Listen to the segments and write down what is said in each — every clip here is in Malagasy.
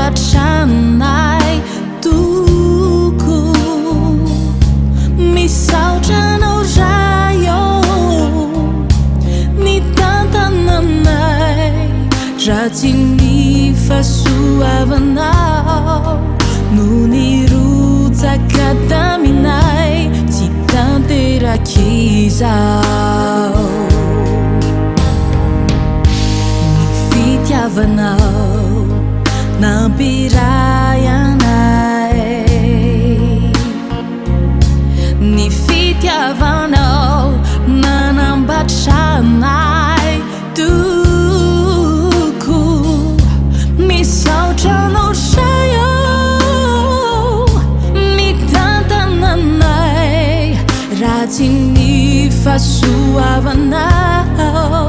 manambatra toko misaotra anao rayo ny tantananay raha tsy ny fahasoavanao no nirotsaka taminay tsy tanterak'izao ny fitiavanao nampiray anay ny fitiavanao nanambatra anay toko misaotra anao sayo mitantananay raha tsy ny fahasoavanao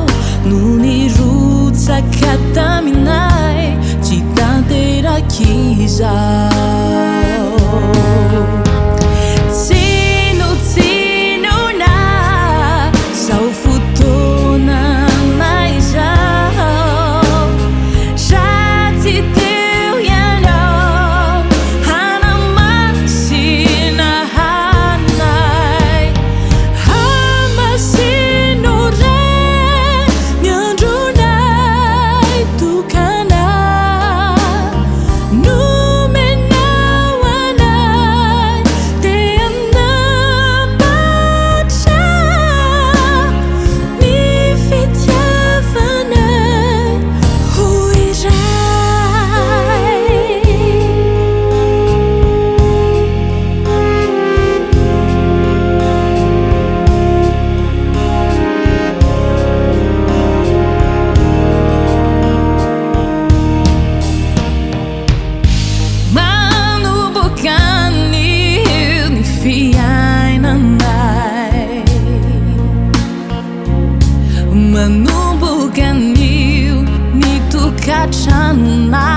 no nirotsaka taminay tsy tanterak'izao tsinotsinona zao fotoananay zao raha tsy teo ianao hanamasina hanay hamasino ray ny andronay tokana nomenao anay te anambatra ny fitiavanay ho iray manobokan'io ny fiainanay manombokan'io ny tokantranonay